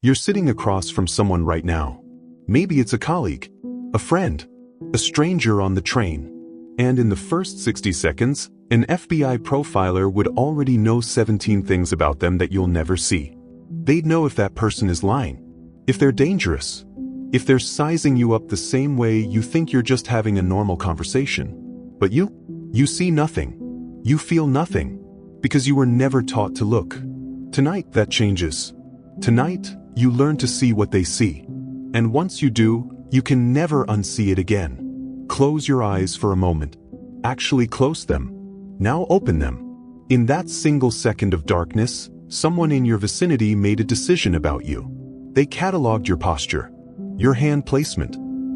You're sitting across from someone right now. Maybe it's a colleague, a friend, a stranger on the train. And in the first 60 seconds, an FBI profiler would already know 17 things about them that you'll never see. They'd know if that person is lying, if they're dangerous, if they're sizing you up the same way you think you're just having a normal conversation. But you see nothing. You feel nothing, because you were never taught to look. Tonight that changes. Tonight, you learn to see what they see. And once you do, you can never unsee it again. Close your eyes for a moment. Actually close them. Now open them. In that single second of darkness, someone in your vicinity made a decision about you. They cataloged your posture, your hand placement,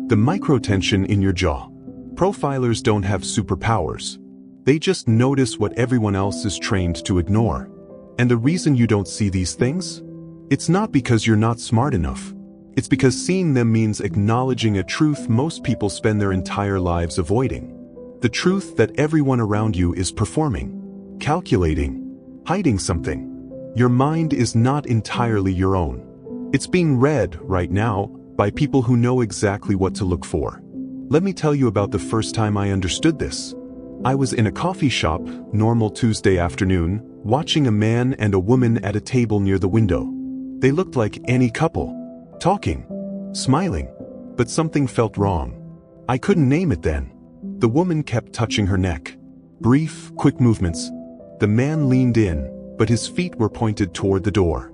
the microtension in your jaw. Profilers don't have superpowers. They just notice what everyone else is trained to ignore. And the reason you don't see these things? It's not because you're not smart enough. It's because seeing them means acknowledging a truth most people spend their entire lives avoiding. The truth that everyone around you is performing, calculating, hiding something. Your mind is not entirely your own. It's being read right now by people who know exactly what to look for. Let me tell you about the first time I understood this. I was in a coffee shop, normal Tuesday afternoon, watching a man and a woman at a table near the window. They looked like any couple, talking, smiling, but something felt wrong. I couldn't name it then. The woman kept touching her neck. Brief, quick movements. The man leaned in, but his feet were pointed toward the door.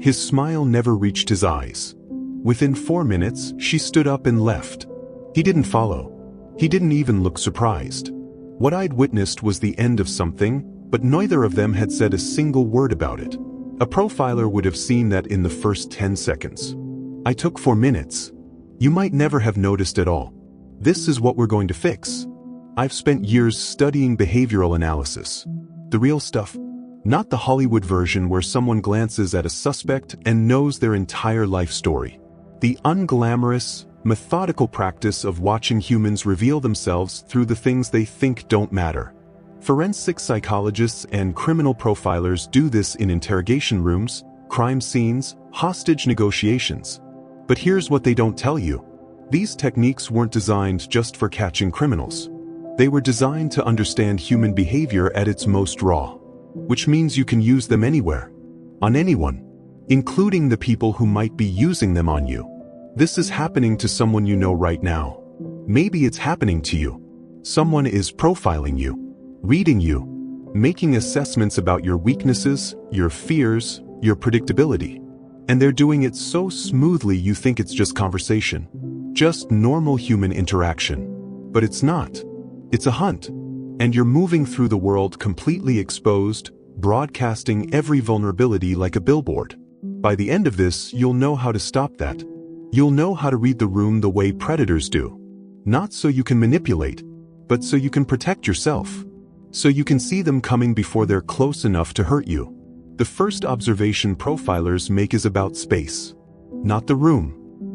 His smile never reached his eyes. Within 4 minutes, she stood up and left. He didn't follow. He didn't even look surprised. What I'd witnessed was the end of something, but neither of them had said a single word about it. A profiler would have seen that in the first 10 seconds. I took 4 minutes. You might never have noticed at all. This is what we're going to fix. I've spent years studying behavioral analysis. The real stuff. Not the Hollywood version where someone glances at a suspect and knows their entire life story. The unglamorous, methodical practice of watching humans reveal themselves through the things they think don't matter. Forensic psychologists and criminal profilers do this in interrogation rooms, crime scenes, hostage negotiations. But here's what they don't tell you. These techniques weren't designed just for catching criminals. They were designed to understand human behavior at its most raw. Which means you can use them anywhere. On anyone. Including the people who might be using them on you. This is happening to someone you know right now. Maybe it's happening to you. Someone is profiling you, reading you, making assessments about your weaknesses, your fears, your predictability. And they're doing it so smoothly you think it's just conversation. Just normal human interaction. But it's not. It's a hunt. And you're moving through the world completely exposed, broadcasting every vulnerability like a billboard. By the end of this, you'll know how to stop that. You'll know how to read the room the way predators do. Not so you can manipulate, but so you can protect yourself. So you can see them coming before they're close enough to hurt you. The first observation profilers make is about space. Not the room.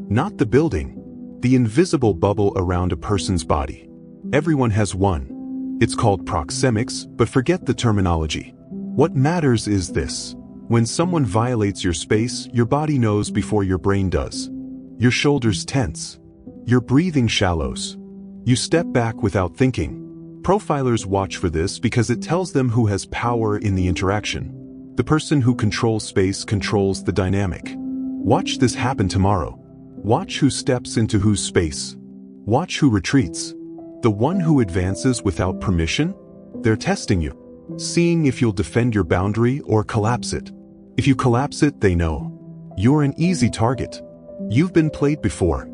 Not the building. The invisible bubble around a person's body. Everyone has one. It's called Proxemics, but forget the terminology. What matters is this. When someone violates your space, your body knows before your brain does. Your shoulders tense. Your breathing shallows. You step back without thinking. Profilers watch for this because it tells them who has power in the interaction. The person who controls space controls the dynamic. Watch this happen tomorrow. Watch who steps into whose space. Watch who retreats. The one who advances without permission? They're testing you. Seeing if you'll defend your boundary or collapse it. If you collapse it, they know. You're an easy target. You've been played before.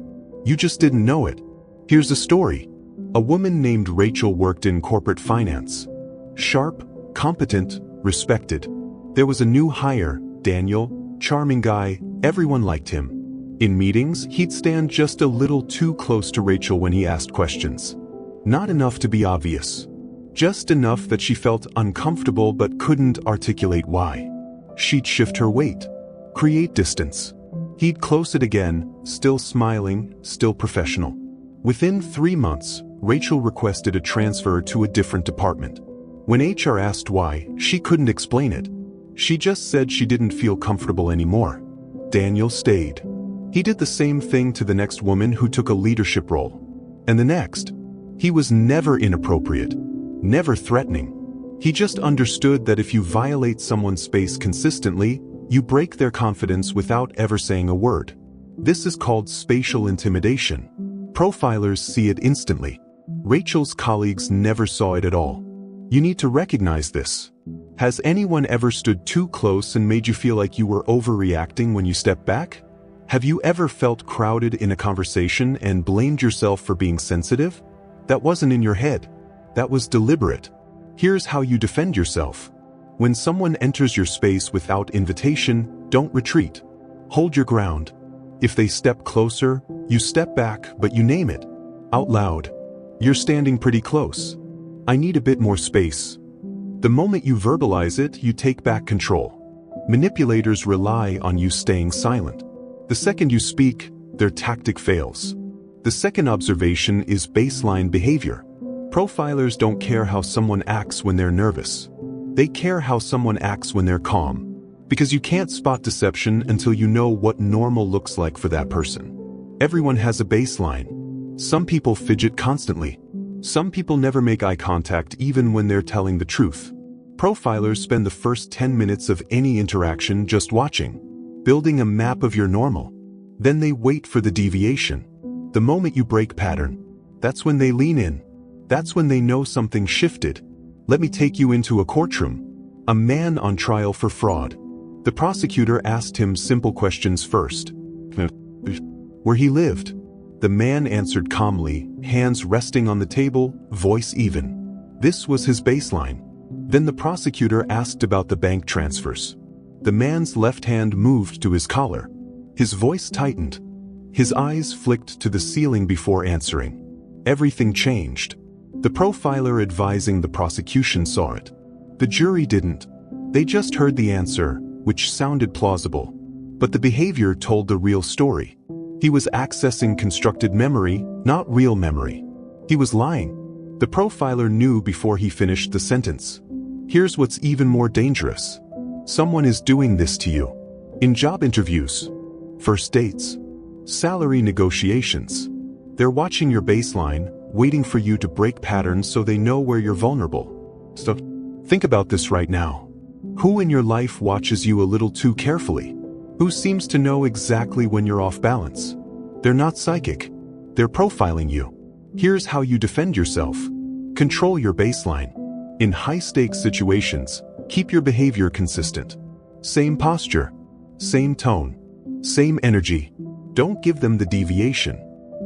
You just didn't know it. Here's a story. A woman named Rachel worked in corporate finance. Sharp, competent, respected. There was a new hire, Daniel, charming guy, everyone liked him. In meetings, he'd stand just a little too close to Rachel when he asked questions. Not enough to be obvious. Just enough that she felt uncomfortable but couldn't articulate why. She'd shift her weight. Create distance. He'd close it again, still smiling, still professional. Within 3 months, Rachel requested a transfer to a different department. When HR asked why, she couldn't explain it. She just said she didn't feel comfortable anymore. Daniel stayed. He did the same thing to the next woman who took a leadership role. And the next. He was never inappropriate, never threatening. He just understood that if you violate someone's space consistently, you break their confidence without ever saying a word. This is called spatial intimidation. Profilers see it instantly. Rachel's colleagues never saw it at all. You need to recognize this. Has anyone ever stood too close and made you feel like you were overreacting when you stepped back? Have you ever felt crowded in a conversation and blamed yourself for being sensitive? That wasn't in your head. That was deliberate. Here's how you defend yourself. When someone enters your space without invitation, don't retreat. Hold your ground. If they step closer, you step back, but you name it. Out loud. You're standing pretty close. I need a bit more space. The moment you verbalize it, you take back control. Manipulators rely on you staying silent. The second you speak, their tactic fails. The second observation is baseline behavior. Profilers don't care how someone acts when they're nervous. They care how someone acts when they're calm. Because you can't spot deception until you know what normal looks like for that person. Everyone has a baseline. Some people fidget constantly. Some people never make eye contact even when they're telling the truth. Profilers spend the first 10 minutes of any interaction just watching, building a map of your normal. Then they wait for the deviation. The moment you break pattern, that's when they lean in. That's when they know something shifted. Let me take you into a courtroom. A man on trial for fraud. The prosecutor asked him simple questions first. Where he lived. The man answered calmly, hands resting on the table, voice even. This was his baseline. Then the prosecutor asked about the bank transfers. The man's left hand moved to his collar. His voice tightened. His eyes flicked to the ceiling before answering. Everything changed. The profiler advising the prosecution saw it. The jury didn't. They just heard the answer, which sounded plausible. But the behavior told the real story. He was accessing constructed memory, not real memory. He was lying. The profiler knew before he finished the sentence. Here's what's even more dangerous. Someone is doing this to you. In job interviews, first dates, salary negotiations. They're watching your baseline, waiting for you to break patterns so they know where you're vulnerable. So, think about this right now. Who in your life watches you a little too carefully? Who seems to know exactly when you're off balance? They're not psychic. They're profiling you. Here's how you defend yourself. Control your baseline. In high-stakes situations, keep your behavior consistent. Same posture, same tone, same energy. Don't give them the deviation.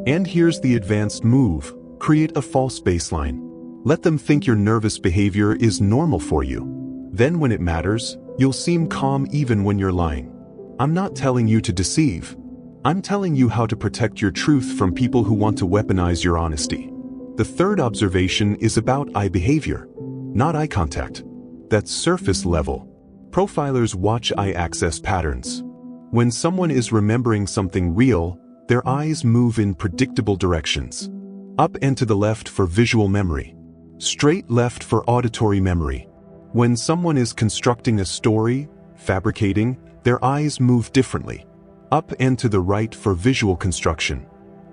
And here's the advanced move. Create a false baseline. Let them think your nervous behavior is normal for you. Then when it matters, you'll seem calm even when you're lying. I'm not telling you to deceive. I'm telling you how to protect your truth from people who want to weaponize your honesty. The third observation is about eye behavior, not eye contact. That's surface level. Profilers watch eye access patterns. When someone is remembering something real, their eyes move in predictable directions. Up and to the left for visual memory. Straight left for auditory memory. When someone is constructing a story, fabricating, their eyes move differently. Up and to the right for visual construction.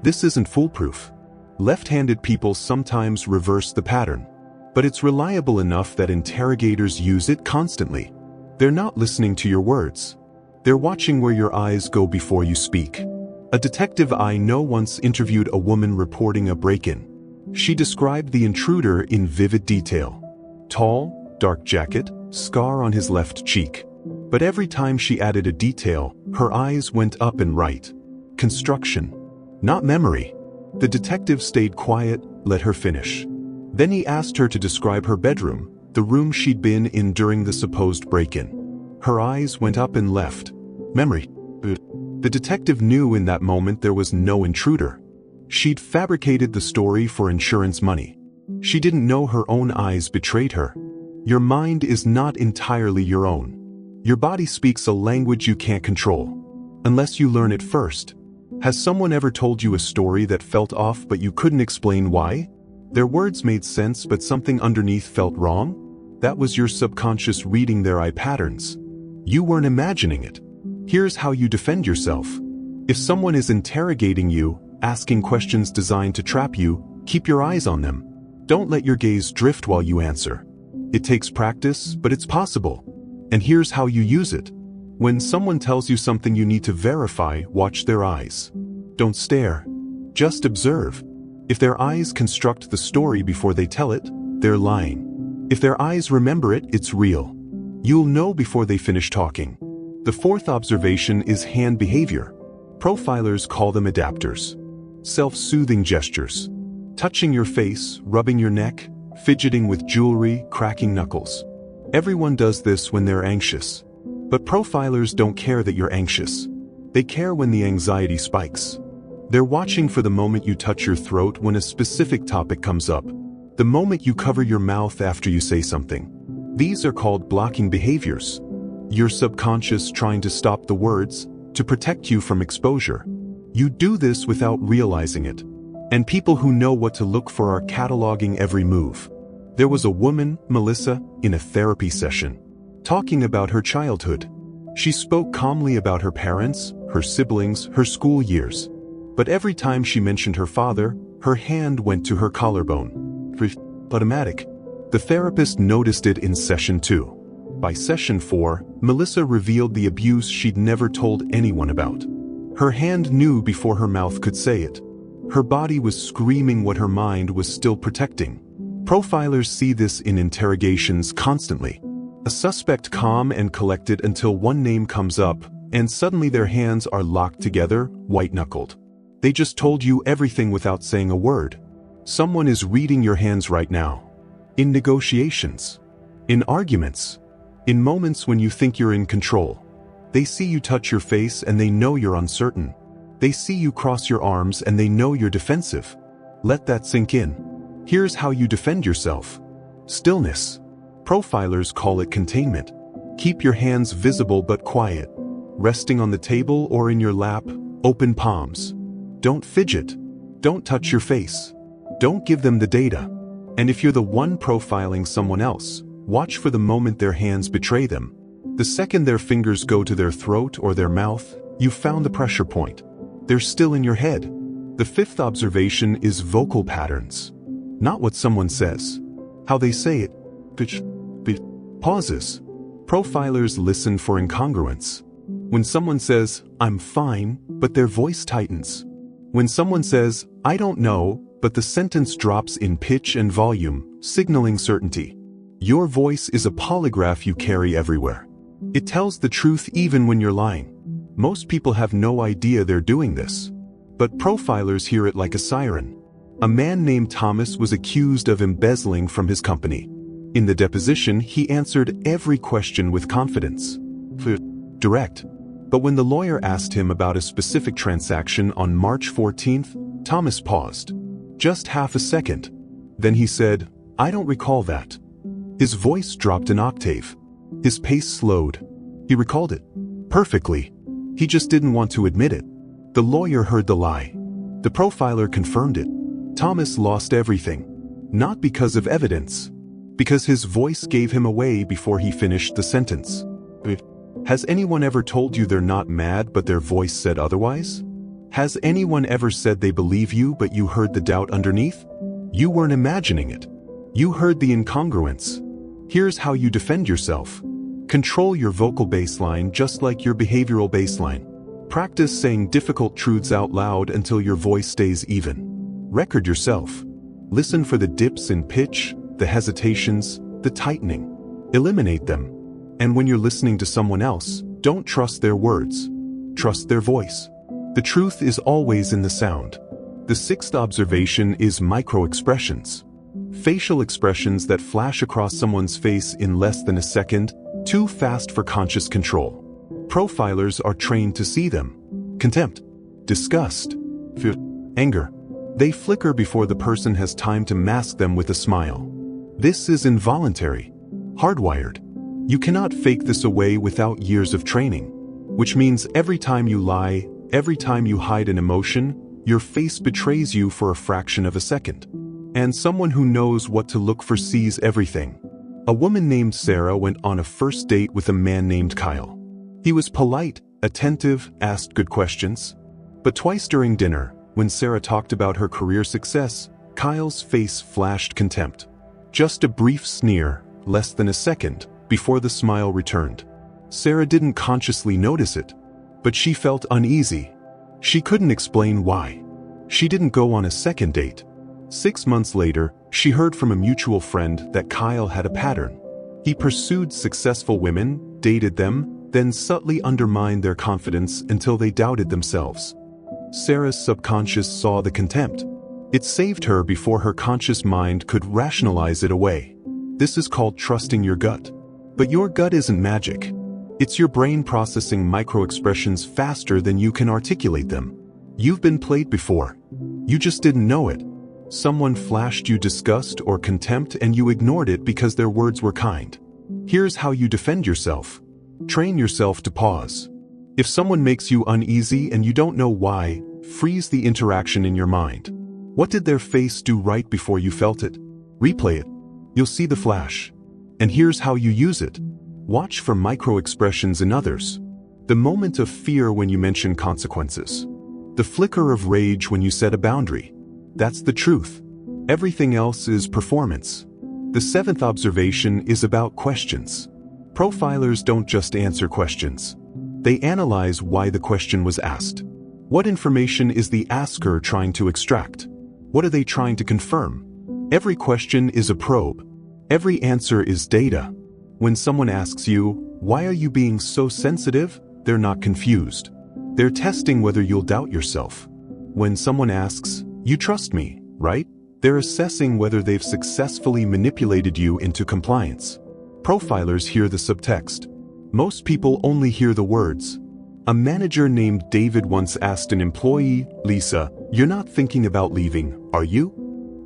This isn't foolproof. Left-handed people sometimes reverse the pattern. But it's reliable enough that interrogators use it constantly. They're not listening to your words. They're watching where your eyes go before you speak. A detective I know once interviewed a woman reporting a break-in. She described the intruder in vivid detail. Tall, dark jacket, scar on his left cheek. But every time she added a detail, her eyes went up and right. Construction. Not memory. The detective stayed quiet, let her finish. Then he asked her to describe her bedroom, the room she'd been in during the supposed break-in. Her eyes went up and left. Memory. The detective knew in that moment there was no intruder. She'd fabricated the story for insurance money. She didn't know her own eyes betrayed her. Your mind is not entirely your own. Your body speaks a language you can't control. Unless you learn it first. Has someone ever told you a story that felt off but you couldn't explain why? Their words made sense but something underneath felt wrong? That was your subconscious reading their eye patterns. You weren't imagining it. Here's how you defend yourself. If someone is interrogating you, asking questions designed to trap you, keep your eyes on them. Don't let your gaze drift while you answer. It takes practice, but it's possible. And here's how you use it. When someone tells you something you need to verify, watch their eyes. Don't stare. Just observe. If their eyes construct the story before they tell it, they're lying. If their eyes remember it, it's real. You'll know before they finish talking. The fourth observation is hand behavior. Profilers call them adapters. Self-soothing gestures. Touching your face, rubbing your neck, fidgeting with jewelry, cracking knuckles. Everyone does this when they're anxious. But profilers don't care that you're anxious. They care when the anxiety spikes. They're watching for the moment you touch your throat when a specific topic comes up. The moment you cover your mouth after you say something. These are called blocking behaviors. Your subconscious trying to stop the words, to protect you from exposure. You do this without realizing it. And people who know what to look for are cataloging every move. There was a woman, Melissa, in a therapy session, talking about her childhood. She spoke calmly about her parents, her siblings, her school years. But every time she mentioned her father, her hand went to her collarbone. Automatic. The therapist noticed it in session 2. By session 4, Melissa revealed the abuse she'd never told anyone about. Her hand knew before her mouth could say it. Her body was screaming what her mind was still protecting. Profilers see this in interrogations constantly. A suspect calm and collected until one name comes up, and suddenly their hands are locked together, white-knuckled. They just told you everything without saying a word. Someone is reading your hands right now. In negotiations. In arguments. In moments when you think you're in control. They see you touch your face and they know you're uncertain. They see you cross your arms and they know you're defensive. Let that sink in. Here's how you defend yourself. Stillness. Profilers call it containment. Keep your hands visible but quiet. Resting on the table or in your lap, open palms. Don't fidget. Don't touch your face. Don't give them the data. And if you're the one profiling someone else, watch for the moment their hands betray them. The second their fingers go to their throat or their mouth, you've found the pressure point. They're still in your head. The fifth observation is vocal patterns. Not what someone says. How they say it. Pauses. Profilers listen for incongruence. When someone says, "I'm fine," but their voice tightens. When someone says, "I don't know," but the sentence drops in pitch and volume, signaling certainty. Your voice is a polygraph you carry everywhere. It tells the truth even when you're lying. Most people have no idea they're doing this. But profilers hear it like a siren. A man named Thomas was accused of embezzling from his company. In the deposition, he answered every question with confidence. Direct. But when the lawyer asked him about a specific transaction on March 14th, Thomas paused. Just half a second. Then he said, "I don't recall that." His voice dropped an octave. His pace slowed. He recalled it. Perfectly. He just didn't want to admit it. The lawyer heard the lie. The profiler confirmed it. Thomas lost everything. Not because of evidence. Because his voice gave him away before he finished the sentence. Has anyone ever told you they're not mad but their voice said otherwise? Has anyone ever said they believe you but you heard the doubt underneath? You weren't imagining it. You heard the incongruence. Here's how you defend yourself. Control your vocal baseline just like your behavioral baseline. Practice saying difficult truths out loud until your voice stays even. Record yourself. Listen for the dips in pitch, the hesitations, the tightening. Eliminate them. And when you're listening to someone else, don't trust their words. Trust their voice. The truth is always in the sound. The sixth observation is micro-expressions. Facial expressions that flash across someone's face in less than a second, too fast for conscious control. Profilers are trained to see them. Contempt, disgust, fear, anger. They flicker before the person has time to mask them with a smile. This is involuntary, hardwired. You cannot fake this away without years of training. Which means every time you lie, every time you hide an emotion, your face betrays you for a fraction of a second. And someone who knows what to look for sees everything. A woman named Sarah went on a first date with a man named Kyle. He was polite, attentive, asked good questions. But twice during dinner, when Sarah talked about her career success, Kyle's face flashed contempt. Just a brief sneer, less than a second, before the smile returned. Sarah didn't consciously notice it, but she felt uneasy. She couldn't explain why. She didn't go on a second date. 6 months later, she heard from a mutual friend that Kyle had a pattern. He pursued successful women, dated them, then subtly undermined their confidence until they doubted themselves. Sarah's subconscious saw the contempt. It saved her before her conscious mind could rationalize it away. This is called trusting your gut. But your gut isn't magic. It's your brain processing microexpressions faster than you can articulate them. You've been played before. You just didn't know it. Someone flashed you disgust or contempt and you ignored it because their words were kind. Here's how you defend yourself. Train yourself to pause. If someone makes you uneasy and you don't know why, freeze the interaction in your mind. What did their face do right before you felt it? Replay it. You'll see the flash. And here's how you use it. Watch for micro-expressions in others. The moment of fear when you mention consequences. The flicker of rage when you set a boundary. That's the truth. Everything else is performance. The 7th observation is about questions. Profilers don't just answer questions. They analyze why the question was asked. What information is the asker trying to extract? What are they trying to confirm? Every question is a probe. Every answer is data. When someone asks you, "Why are you being so sensitive?" they're not confused. They're testing whether you'll doubt yourself. When someone asks, "You trust me, right?" they're assessing whether they've successfully manipulated you into compliance. Profilers hear the subtext. Most people only hear the words. A manager named David once asked an employee, "Lisa, you're not thinking about leaving, are you?"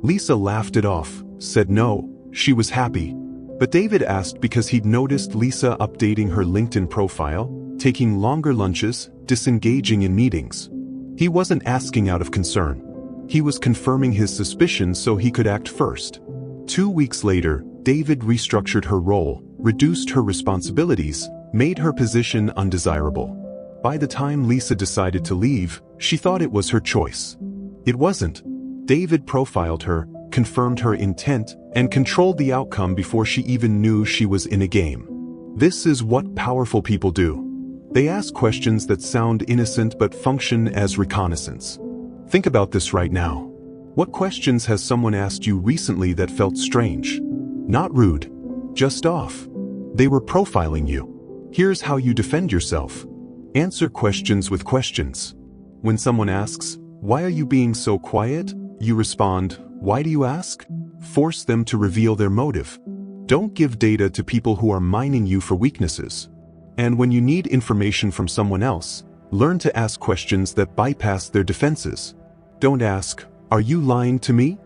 Lisa laughed it off, said no, she was happy. But David asked because he'd noticed Lisa updating her LinkedIn profile, taking longer lunches, disengaging in meetings. He wasn't asking out of concern. He was confirming his suspicions so he could act first. 2 weeks later, David restructured her role, reduced her responsibilities, made her position undesirable. By the time Lisa decided to leave, she thought it was her choice. It wasn't. David profiled her, confirmed her intent, and controlled the outcome before she even knew she was in a game. This is what powerful people do. They ask questions that sound innocent but function as reconnaissance. Think about this right now. What questions has someone asked you recently that felt strange? Not rude, just off. They were profiling you. Here's how you defend yourself. Answer questions with questions. When someone asks, "Why are you being so quiet?" you respond, "Why do you ask?" Force them to reveal their motive. Don't give data to people who are mining you for weaknesses. And when you need information from someone else, learn to ask questions that bypass their defenses. Don't ask, "Are you lying to me?"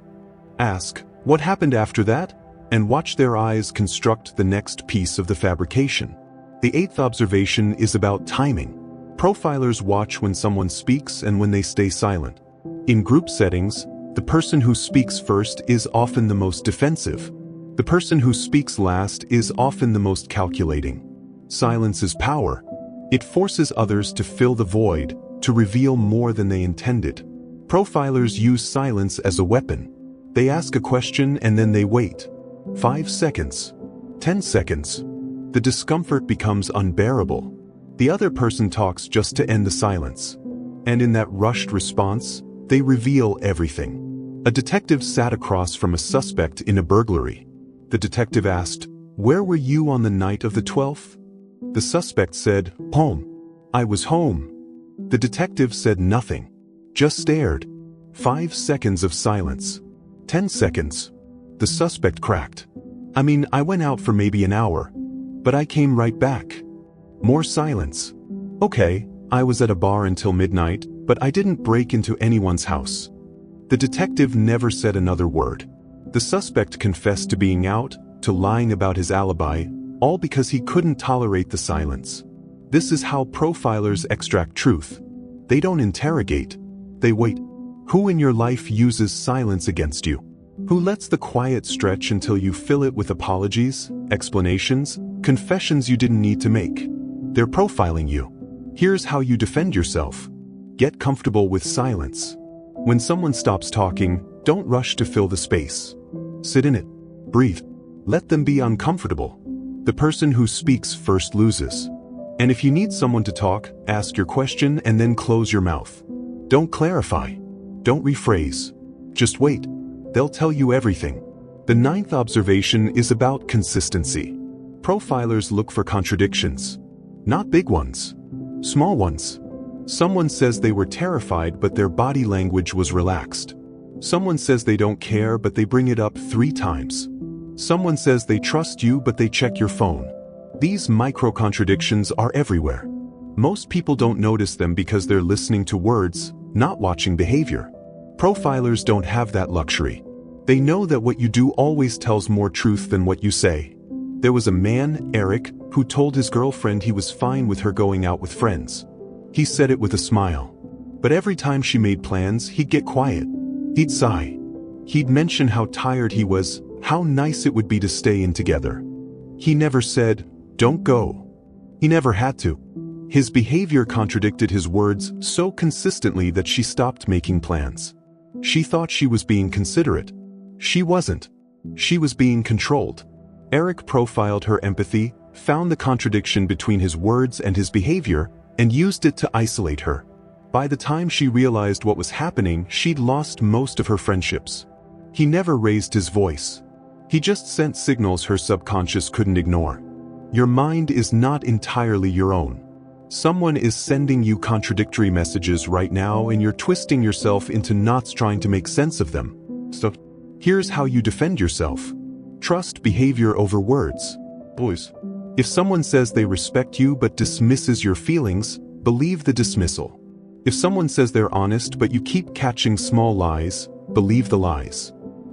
Ask, "What happened after that?" and watch their eyes construct the next piece of the fabrication. The 8th observation is about timing. Profilers watch when someone speaks and when they stay silent. In group settings, the person who speaks first is often the most defensive. The person who speaks last is often the most calculating. Silence is power. It forces others to fill the void, to reveal more than they intended. Profilers use silence as a weapon. They ask a question and then they wait. 5 seconds. 10 seconds. The discomfort becomes unbearable. The other person talks just to end the silence. And in that rushed response, they reveal everything. A detective sat across from a suspect in a burglary. The detective asked, "Where were you on the night of the 12th?" The suspect said, "Home. I was home." The detective said nothing, just stared. 5 seconds of silence. 10 seconds. The suspect cracked. I went out for maybe an hour, but I came right back." More silence. "Okay, I was at a bar until midnight, but I didn't break into anyone's house." The detective never said another word. The suspect confessed to being out, to lying about his alibi, all because he couldn't tolerate the silence. This is how profilers extract truth. They don't interrogate. They wait. Who in your life uses silence against you? Who lets the quiet stretch until you fill it with apologies, explanations, confessions you didn't need to make? They're profiling you. Here's how you defend yourself. Get comfortable with silence. When someone stops talking, don't rush to fill the space. Sit in it. Breathe. Let them be uncomfortable. The person who speaks first loses. And if you need someone to talk, ask your question and then close your mouth. Don't clarify. Don't rephrase. Just wait. They'll tell you everything. The ninth observation is about consistency. Profilers look for contradictions. Not big ones. Small ones. Someone says they were terrified but their body language was relaxed. Someone says they don't care but they bring it up 3 times. Someone says they trust you but they check your phone. These micro-contradictions are everywhere. Most people don't notice them because they're listening to words, not watching behavior. Profilers don't have that luxury. They know that what you do always tells more truth than what you say. There was a man, Eric, who told his girlfriend he was fine with her going out with friends. He said it with a smile. But every time she made plans, he'd get quiet. He'd sigh. He'd mention how tired he was, how nice it would be to stay in together. He never said, "Don't go." He never had to. His behavior contradicted his words so consistently that she stopped making plans. She thought she was being considerate. She wasn't. She was being controlled. Eric profiled her empathy, found the contradiction between his words and his behavior, and used it to isolate her. By the time she realized what was happening, she'd lost most of her friendships. He never raised his voice. He just sent signals her subconscious couldn't ignore. Your mind is not entirely your own. Someone is sending you contradictory messages right now and you're twisting yourself into knots trying to make sense of them. So, here's how you defend yourself. Trust behavior over words. Boys. If someone says they respect you but dismisses your feelings, believe the dismissal. If someone says they're honest but you keep catching small lies, believe the lies.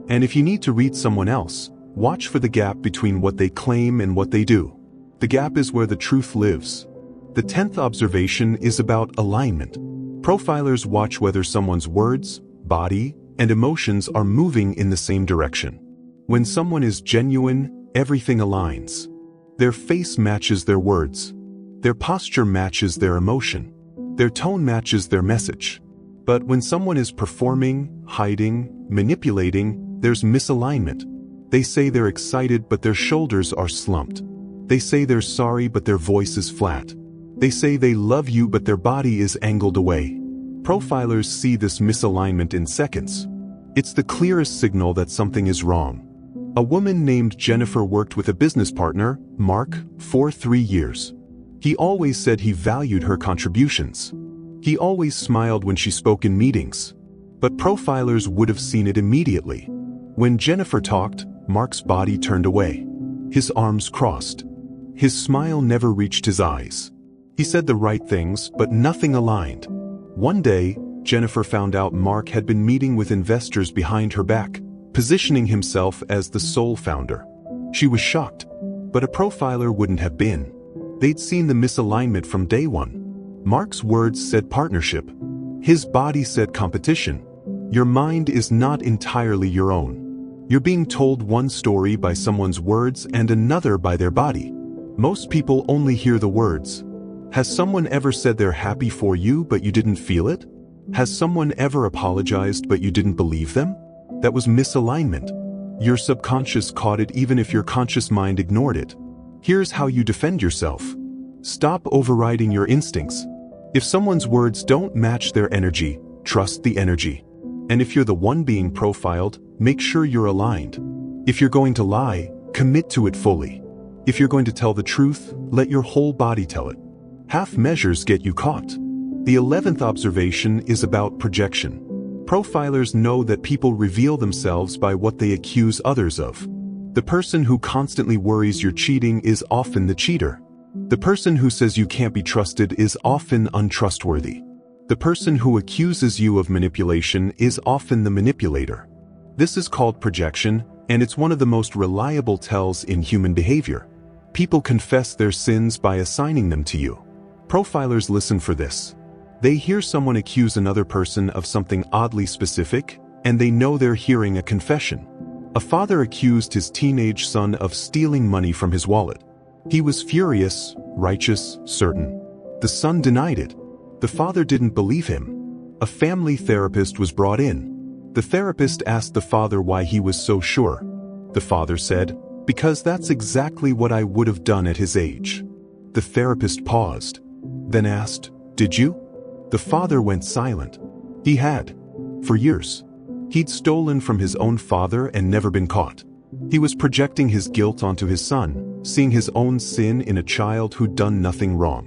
And if you need to read someone else, watch for the gap between what they claim and what they do. The gap is where the truth lives. The 10th observation is about alignment. Profilers watch whether someone's words, body, and emotions are moving in the same direction. When someone is genuine, everything aligns. Their face matches their words. Their posture matches their emotion. Their tone matches their message. But when someone is performing, hiding, manipulating, there's misalignment. They say they're excited but their shoulders are slumped. They say they're sorry but their voice is flat. They say they love you but their body is angled away. Profilers see this misalignment in seconds. It's the clearest signal that something is wrong. A woman named Jennifer worked with a business partner, Mark, for 3 years. He always said he valued her contributions. He always smiled when she spoke in meetings. But profilers would have seen it immediately. When Jennifer talked, Mark's body turned away. His arms crossed. His smile never reached his eyes. He said the right things, but nothing aligned. One day, Jennifer found out Mark had been meeting with investors behind her back, positioning himself as the sole founder. She was shocked, but a profiler wouldn't have been. They'd seen the misalignment from day one. Mark's words said partnership. His body said competition. Your mind is not entirely your own. You're being told one story by someone's words and another by their body. Most people only hear the words. Has someone ever said they're happy for you but you didn't feel it? Has someone ever apologized but you didn't believe them? That was misalignment. Your subconscious caught it even if your conscious mind ignored it. Here's how you defend yourself. Stop overriding your instincts. If someone's words don't match their energy, trust the energy. And if you're the one being profiled, make sure you're aligned. If you're going to lie, commit to it fully. If you're going to tell the truth, let your whole body tell it. Half measures get you caught. The 11th observation is about projection. Profilers know that people reveal themselves by what they accuse others of. The person who constantly worries you're cheating is often the cheater. The person who says you can't be trusted is often untrustworthy. The person who accuses you of manipulation is often the manipulator. This is called projection, and it's one of the most reliable tells in human behavior. People confess their sins by assigning them to you. Profilers listen for this. They hear someone accuse another person of something oddly specific, and they know they're hearing a confession. A father accused his teenage son of stealing money from his wallet. He was furious, righteous, certain. The son denied it. The father didn't believe him. A family therapist was brought in. The therapist asked the father why he was so sure. The father said, "Because that's exactly what I would have done at his age." The therapist paused, then asked, "Did you?" The father went silent. He had. For years. He'd stolen from his own father and never been caught. He was projecting his guilt onto his son, seeing his own sin in a child who'd done nothing wrong.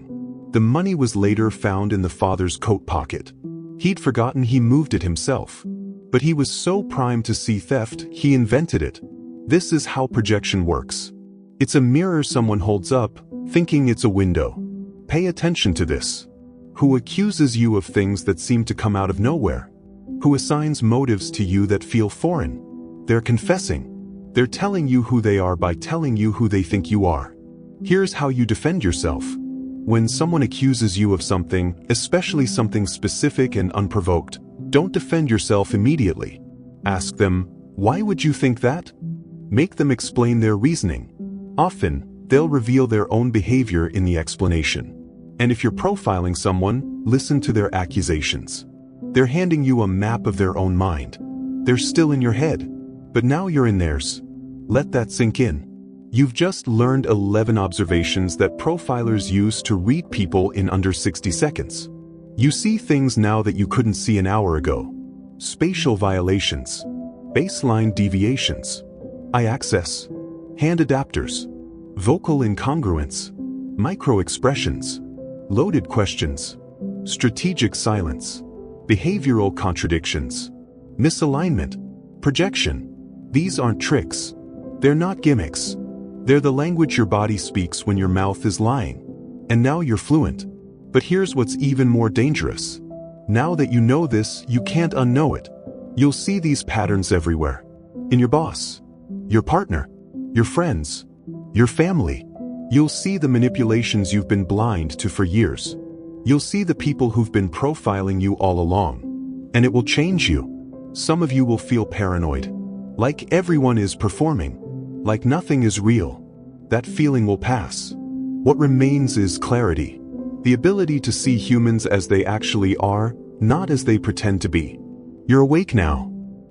The money was later found in the father's coat pocket. He'd forgotten he moved it himself. But he was so primed to see theft, he invented it. This is how projection works. It's a mirror someone holds up, thinking it's a window. Pay attention to this. Who accuses you of things that seem to come out of nowhere? Who assigns motives to you that feel foreign? They're confessing. They're telling you who they are by telling you who they think you are. Here's how you defend yourself. When someone accuses you of something, especially something specific and unprovoked, don't defend yourself immediately. Ask them, "Why would you think that?" Make them explain their reasoning. Often, they'll reveal their own behavior in the explanation. And if you're profiling someone, listen to their accusations. They're handing you a map of their own mind. They're still in your head, but now you're in theirs. Let that sink in. You've just learned 11 observations that profilers use to read people in under 60 seconds. You see things now that you couldn't see an hour ago. Spatial violations. Baseline deviations. Eye access. Hand adapters. Vocal incongruence. Micro-expressions. Loaded questions. Strategic silence. Behavioral contradictions. Misalignment. Projection. These aren't tricks. They're not gimmicks. They're the language your body speaks when your mouth is lying. And now you're fluent. But here's what's even more dangerous. Now that you know this, you can't unknow it. You'll see these patterns everywhere. In your boss, your partner, your friends, your family. You'll see the manipulations you've been blind to for years. You'll see the people who've been profiling you all along. And it will change you. Some of you will feel paranoid. Like everyone is performing. Like nothing is real. That feeling will pass. What remains is clarity. The ability to see humans as they actually are, not as they pretend to be. You're awake now.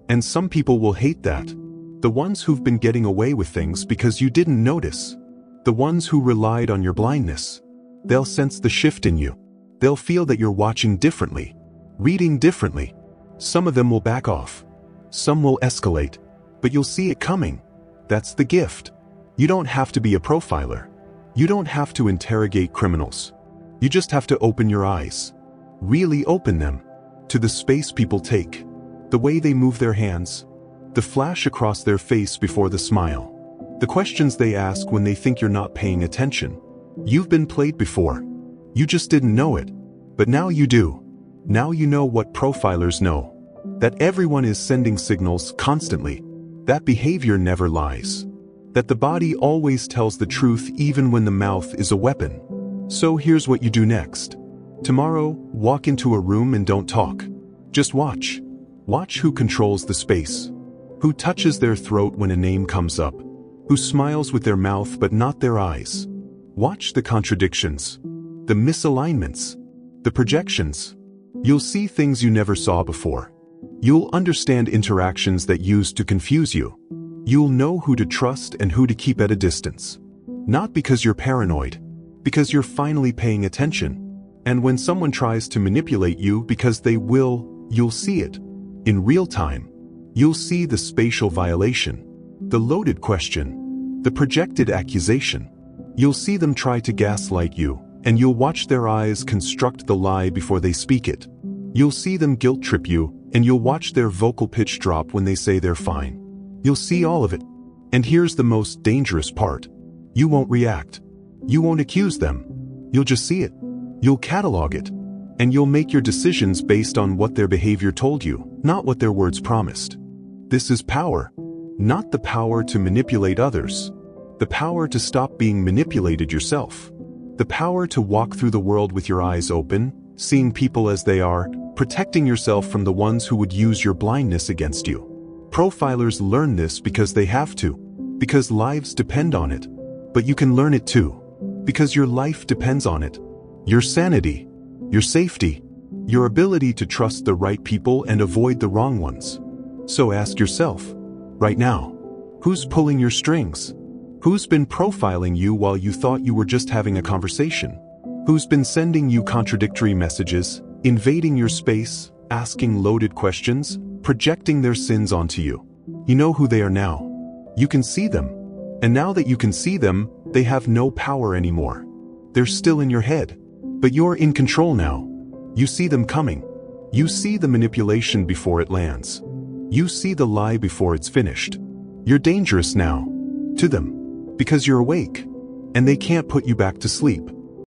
And some people will hate that. The ones who've been getting away with things because you didn't notice. The ones who relied on your blindness. They'll sense the shift in you. They'll feel that you're watching differently, reading differently. Some of them will back off. Some will escalate. But you'll see it coming. That's the gift. You don't have to be a profiler. You don't have to interrogate criminals. You just have to open your eyes. Really open them. To the space people take. The way they move their hands. The flash across their face before the smile. The questions they ask when they think you're not paying attention. You've been played before. You just didn't know it. But now you do. Now you know what profilers know. That everyone is sending signals constantly. That behavior never lies. That the body always tells the truth even when the mouth is a weapon. So here's what you do next. Tomorrow, walk into a room and don't talk. Just watch. Watch who controls the space. Who touches their throat when a name comes up. Who smiles with their mouth but not their eyes. Watch the contradictions. The misalignments. The projections. You'll see things you never saw before. You'll understand interactions that used to confuse you. You'll know who to trust and who to keep at a distance. Not because you're paranoid. Because you're finally paying attention. And when someone tries to manipulate you because they will, you'll see it. In real time. You'll see the spatial violation. The loaded question. The projected accusation. You'll see them try to gaslight you, and you'll watch their eyes construct the lie before they speak it. You'll see them guilt trip you, and you'll watch their vocal pitch drop when they say they're fine. You'll see all of it. And here's the most dangerous part. You won't react. You won't accuse them. You'll just see it. You'll catalog it. And you'll make your decisions based on what their behavior told you, not what their words promised. This is power. Not the power to manipulate others. The power to stop being manipulated yourself. The power to walk through the world with your eyes open, seeing people as they are, protecting yourself from the ones who would use your blindness against you. Profilers learn this because they have to, because lives depend on it. But you can learn it too, because your life depends on it. Your sanity, your safety, your ability to trust the right people and avoid the wrong ones. So ask yourself, right now, who's pulling your strings? Who's been profiling you while you thought you were just having a conversation? Who's been sending you contradictory messages, invading your space, asking loaded questions, projecting their sins onto you? You know who they are now. You can see them. And now that you can see them, they have no power anymore. They're still in your head. But you're in control now. You see them coming. You see the manipulation before it lands. You see the lie before it's finished. You're dangerous now. To them. Because you're awake. And they can't put you back to sleep.